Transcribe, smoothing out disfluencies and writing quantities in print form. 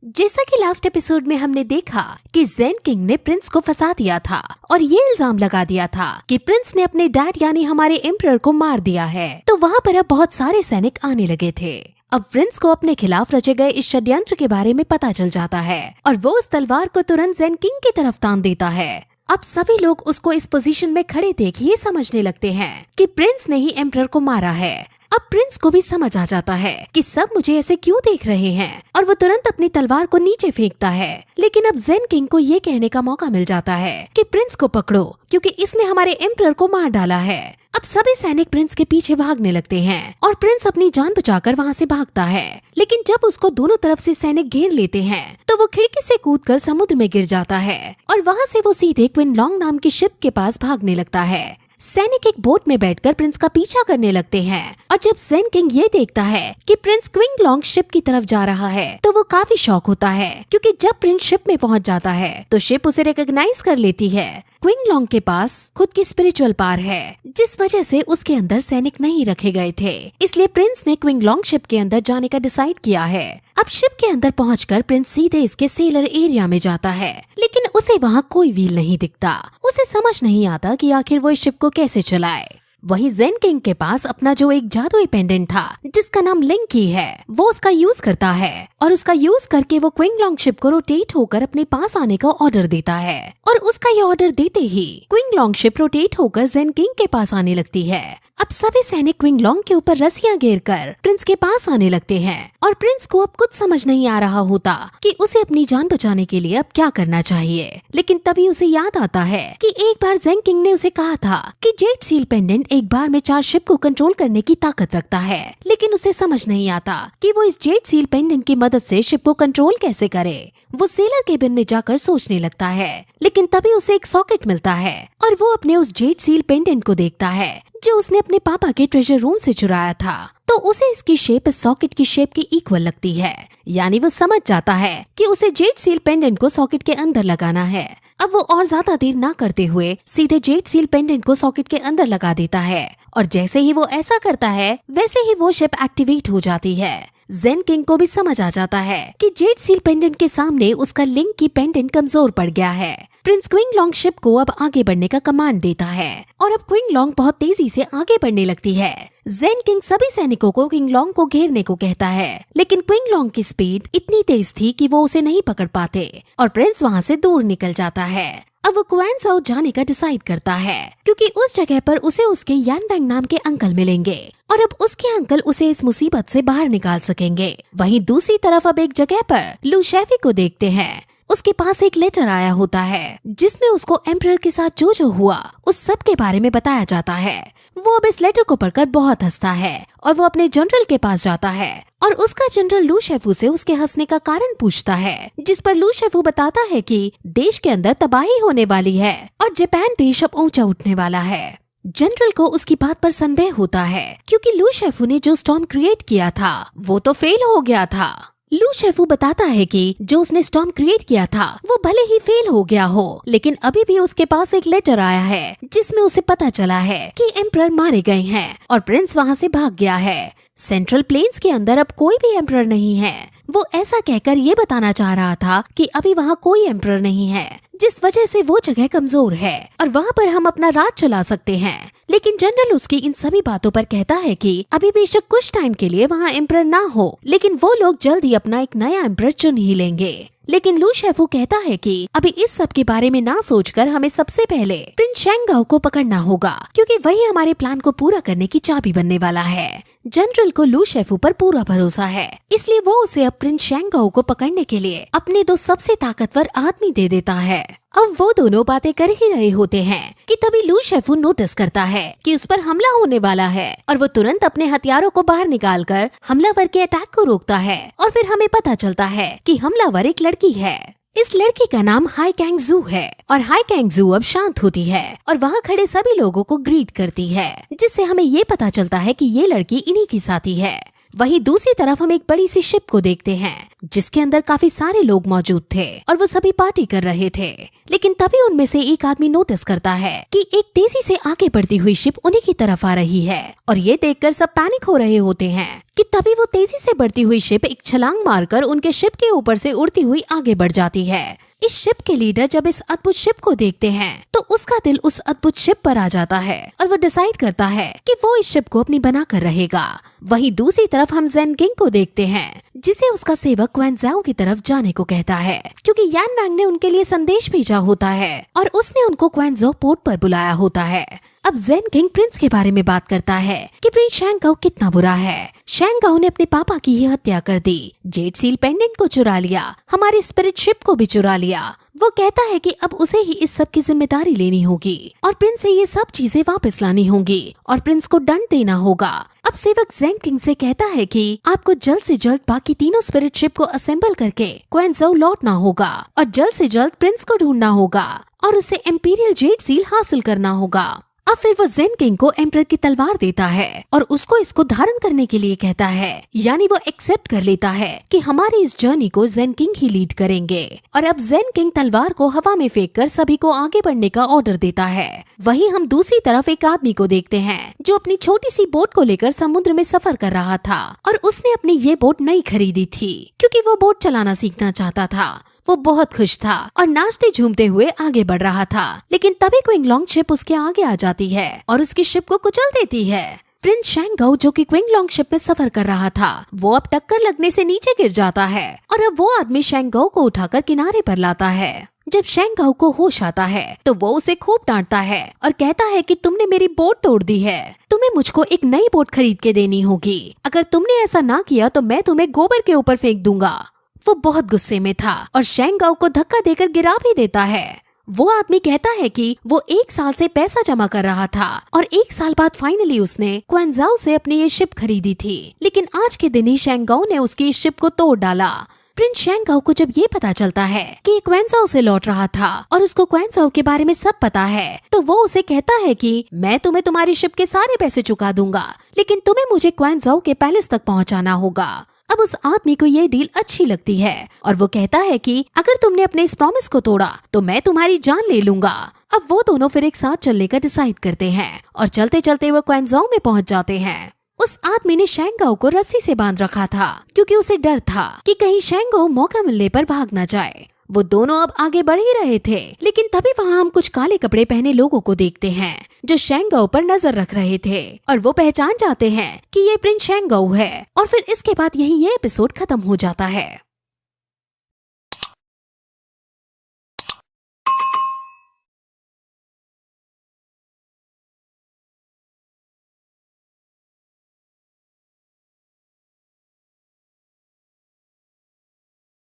जैसा कि last episode में हमने देखा कि ज़ेन किंग ने प्रिंस को फंसा दिया था और ये इल्जाम लगा दिया था कि प्रिंस ने अपने डैड यानी हमारे एम्परर को मार दिया है। तो वहाँ पर अब बहुत सारे सैनिक आने लगे थे। अब प्रिंस को अपने खिलाफ रचे गए इस षड्यंत्र के बारे में पता चल जाता है और वो उस तलवार को तुरंत ज़ेन किंग की तरफ तान देता है। अब सभी लोग उसको इस पोजीशन में खड़े देख ये समझने लगते हैं कि प्रिंस ने ही एम्परर को मारा है। अब प्रिंस को भी समझ आ जाता है कि सब मुझे ऐसे क्यों देख रहे हैं और वो तुरंत अपनी तलवार को नीचे फेंकता है। लेकिन अब ज़ेन किंग को ये कहने का मौका मिल जाता है कि प्रिंस को पकड़ो क्योंकि इसने हमारे एम्परर को मार डाला है। अब सभी सैनिक प्रिंस के पीछे भागने लगते हैं और प्रिंस अपनी जान बचाकर वहाँ से भागता है। लेकिन जब उसको दोनों तरफ से सैनिक घेर लेते हैं तो वो खिड़की से कूदकर समुद्र में गिर जाता है और वहाँ से वो सीधे क्विन लॉन्ग नाम की शिप के पास भागने लगता है। सैनिक एक बोट में बैठकर प्रिंस का पीछा करने लगते हैं और जब ज़ेन किंग ये देखता है कि प्रिंस क्विन लॉन्ग शिप की तरफ जा रहा है तो वो काफी शॉक होता है क्योंकि जब प्रिंस शिप में पहुंच जाता है तो शिप उसे रिकॉग्नाइज कर लेती है। क्विन लॉन्ग के पास खुद की स्पिरिचुअल पावर है जिस वजह से उसके अंदर सैनिक नहीं रखे गए थे, इसलिए प्रिंस ने क्विन लॉन्ग शिप के अंदर जाने का डिसाइड किया है। अब शिप के अंदर पहुंचकर प्रिंस सीधे इसके सेलर एरिया में जाता है लेकिन उसे वहाँ कोई व्हील नहीं दिखता। उसे समझ नहीं आता कि आखिर वो इस शिप को कैसे चलाए। वहीं ज़ेन किंग के पास अपना जो एक जादुई पेंडेंट था जिसका नाम लिंकी है वो उसका यूज करता है और उसका यूज करके वो क्विन लॉन्ग शिप को रोटेट होकर अपने पास आने का ऑर्डर देता है और उसका ये ऑर्डर देते ही क्विन लॉन्ग शिप रोटेट होकर ज़ेन किंग के पास आने लगती है। अब सभी सैनिक क्विन लॉन्ग के ऊपर रस्सियां घेरकर प्रिंस के पास आने लगते हैं और प्रिंस को अब कुछ समझ नहीं आ रहा होता कि उसे अपनी जान बचाने के लिए अब क्या करना चाहिए। लेकिन तभी उसे याद आता है कि एक बार ज़ेन किंग ने उसे कहा था कि जेड सील पेंडेंट एक बार में 4 शिप को कंट्रोल करने की ताकत रखता है। लेकिन उसे समझ नहीं आता कि वो इस जेड सील पेंडेंट की मदद से शिप को कंट्रोल कैसे करे। वो सेलर केबिन में जाकर सोचने लगता है लेकिन तभी उसे एक सॉकेट मिलता है और वो अपने उस जेड सील पेंडेंट को देखता है जो उसने अपने पापा के ट्रेजर रूम से चुराया था। तो उसे इसकी शेप इस सॉकेट की शेप की इक्वल लगती है, यानी वो समझ जाता है कि उसे जेड सील पेंडेंट को सॉकेट के अंदर लगाना है। अब वो और ज्यादा देर ना करते हुए सीधे जेड सील पेंडेंट को सॉकेट के अंदर लगा देता है और जैसे ही वो ऐसा करता है वैसे ही वो शिप एक्टिवेट हो जाती है। ज़ेन किंग को भी समझ आ जाता है कि जेड सील पेंडेंट के सामने उसका लिंक की पेंडेंट कमजोर पड़ गया है। प्रिंस क्विन लॉन्ग शिप को अब आगे बढ़ने का कमांड देता है और अब क्विन लॉन्ग बहुत तेजी से आगे बढ़ने लगती है। ज़ेन किंग सभी सैनिकों को क्विन लॉन्ग को घेरने को कहता है लेकिन क्विन लॉन्ग की स्पीड इतनी तेज थी कि वो उसे नहीं पकड़ पाते और प्रिंस वहाँ से दूर निकल जाता है। अब वो क्वैन साउथ जाने का डिसाइड करता है क्योंकि उस जगह पर उसे उसके यान वैंग नाम के अंकल मिलेंगे और अब उसके अंकल उसे इस मुसीबत से बाहर निकाल सकेंगे। वहीं दूसरी तरफ अब एक जगह पर लू शेफी को देखते हैं। उसके पास एक लेटर आया होता है जिसमें उसको एम्परर के साथ जो हुआ उस सब के बारे में बताया जाता है। वो अब इस लेटर को पढ़कर बहुत हंसता है और वो अपने जनरल के पास जाता है और उसका जनरल लू शेफू से उसके हंसने का कारण पूछता है, जिस पर लू शेफू बताता है कि देश के अंदर तबाही होने वाली है और जापान देश अब ऊंचा उठने वाला है। जनरल को उसकी बात पर संदेह होता है क्योंकि लू शेफू ने जो स्टॉर्म क्रिएट किया था वो तो फेल हो गया था। लू शेफू बताता है कि जो उसने स्टॉर्म क्रिएट किया था वो भले ही फेल हो गया हो लेकिन अभी भी उसके पास एक लेटर आया है जिसमें उसे पता चला है कि एम्परर मारे गए हैं और प्रिंस वहाँ से भाग गया है। सेंट्रल प्लेन्स के अंदर अब कोई भी एम्परर नहीं है। वो ऐसा कहकर ये बताना चाह रहा था कि अभी वहाँ कोई एम्परर नहीं है जिस वजह से वो जगह कमजोर है और वहाँ पर हम अपना राज चला सकते हैं। लेकिन जनरल उसकी इन सभी बातों पर कहता है कि अभी बेशक कुछ टाइम के लिए वहाँ एम्परर ना हो लेकिन वो लोग जल्द ही अपना एक नया एम्परर चुन ही लेंगे। लेकिन लू शेफू कहता है कि अभी इस सब के बारे में ना सोचकर हमें सबसे पहले प्रिंस शैंगाओ को पकड़ना होगा क्योंकि वही हमारे प्लान को पूरा करने की चाबी बनने वाला है। जनरल को लू शेफू पर पूरा भरोसा है इसलिए वो उसे अब प्रिंस शैंगाओ को पकड़ने के लिए अपने 2 सबसे ताकतवर आदमी दे देता है। अब वो दोनों बातें कर ही रहे होते हैं कि तभी लू शेफू नोटिस करता है कि उस पर हमला होने वाला है और वो तुरंत अपने हथियारों को बाहर निकालकर हमलावर के अटैक को रोकता है और फिर हमें पता चलता है कि हमलावर एक लड़की है। इस लड़की का नाम हाई कैंग जू है और हाई कैंग जू अब शांत होती है और वहाँ खड़े सभी लोगों को ग्रीट करती है जिससे हमें ये पता चलता है कि ये लड़की इन्हीं की साथी है। वहीं दूसरी तरफ हम एक बड़ी सी शिप को देखते हैं जिसके अंदर काफी सारे लोग मौजूद थे और वो सभी पार्टी कर रहे थे। लेकिन तभी उनमें से एक आदमी नोटिस करता है कि एक तेजी से आगे बढ़ती हुई शिप उन्हीं की तरफ आ रही है और ये देखकर सब पैनिक हो रहे होते हैं कि तभी वो तेजी से बढ़ती हुई शिप एक छलांग मारकर उनके शिप के ऊपर से उड़ती हुई आगे बढ़ जाती है। इस शिप के लीडर जब इस अद्भुत शिप को देखते हैं तो उसका दिल उस अद्भुत शिप पर आ जाता है और वो डिसाइड करता है कि वो इस शिप को अपनी बना कर रहेगा। वहीं दूसरी तरफ हम ज़ेन किंग को देखते हैं जिसे उसका सेवक क्वेन ज़ाओ की तरफ जाने को कहता है क्योंकि यान वैंग ने उनके लिए संदेश भेजा होता है और उसने उनको क्वेन ज़ाओ पोर्ट पर बुलाया होता है। अब ज़ेन किंग प्रिंस के बारे में बात करता है कि प्रिंस शैंग-काओ कितना बुरा है। शैंग-काओ ने अपने पापा की ही हत्या कर दी, जेड सील पेंडेंट को चुरा लिया, हमारी स्पिरिट शिप को भी चुरा लिया। वो कहता है कि अब उसे ही इस सब की जिम्मेदारी लेनी होगी और प्रिंस से ये सब चीजें वापस लानी होंगी और प्रिंस को दंड देना होगा। अब सेवक ज़ेन किंग से कहता है कि आपको जल्द से जल्द बाकी तीनों स्पिरिट शिप को असेंबल करके क्वेन ज़ाओ लौटना होगा और जल्द से जल्द प्रिंस को ढूंढना होगा और उसे इम्पीरियल जेड सील हासिल करना होगा। अब फिर वो ज़ेन किंग को एम्परर की तलवार देता है और उसको इसको धारण करने के लिए कहता है, यानी वो एक्सेप्ट कर लेता है कि हमारी इस जर्नी को ज़ेन किंग ही लीड करेंगे। और अब ज़ेन किंग तलवार को हवा में फेंककर सभी को आगे बढ़ने का ऑर्डर देता है। वहीं हम दूसरी तरफ एक आदमी को देखते हैं जो अपनी छोटी सी बोट को लेकर समुद्र में सफर कर रहा था और उसने अपनी ये बोट नई खरीदी थी क्योंकि वो बोट चलाना सीखना चाहता था। वो बहुत खुश था और नाचते झूमते हुए आगे बढ़ रहा था, लेकिन तभी क्विंगलॉन्ग शिप उसके आगे आ जाती है और उसकी शिप को कुचल देती है। प्रिंस शैंग-काओ जो कि क्विंगलॉन्ग शिप में सफर कर रहा था वो अब टक्कर लगने से नीचे गिर जाता है और अब वो आदमी शैंग-काओ को उठाकर किनारे पर लाता है। जब शैंग-काओ को होश आता है तो वो उसे खूब डांटता है और कहता है कि तुमने मेरी बोट तोड़ दी है, तुम्हें मुझको एक नई बोट खरीद के देनी होगी। अगर तुमने ऐसा ना किया तो मैं तुम्हें गोबर के ऊपर फेंक दूंगा। वो बहुत गुस्से में था और शैंग-काओ को धक्का देकर गिरा भी देता है। वो आदमी कहता है कि वो 1 साल से पैसा जमा कर रहा था और 1 साल बाद फाइनली उसने क्वेन ज़ाओ से अपनी ये शिप खरीदी थी, लेकिन आज के दिन ही शैंग-काओ ने उसकी इस शिप को तोड़ डाला। प्रिंस शैंग-काओ को जब ये पता चलता है कि क्वेन ज़ाओ से लौट रहा था और उसको क्वेन ज़ाओ के बारे में सब पता है तो वो उसे कहता है कि मैं तुम्हें तुम्हारी शिप के सारे पैसे चुका दूंगा, लेकिन तुम्हें मुझे क्वेन ज़ाओ के पैलेस तक पहुंचाना होगा। अब उस आदमी को ये डील अच्छी लगती है और वो कहता है कि अगर तुमने अपने इस प्रॉमिस को तोड़ा तो मैं तुम्हारी जान ले लूंगा। अब वो दोनों फिर एक साथ चलने का डिसाइड करते हैं और चलते चलते वो क्वेन ज़ाओ में पहुंच जाते हैं। उस आदमी ने शैंग-काओ को रस्सी से बांध रखा था क्योंकि उसे डर था कि कहीं शैंग-काओ मौका मिलने पर भाग न जाए। वो दोनों अब आगे बढ़ ही रहे थे, लेकिन तभी वहाँ हम कुछ काले कपड़े पहने लोगों को देखते हैं जो शैंग-काओ पर नजर रख रहे थे और वो पहचान जाते हैं कि ये प्रिंस शैंग-काओ है और फिर इसके बाद यही ये एपिसोड खत्म हो जाता है।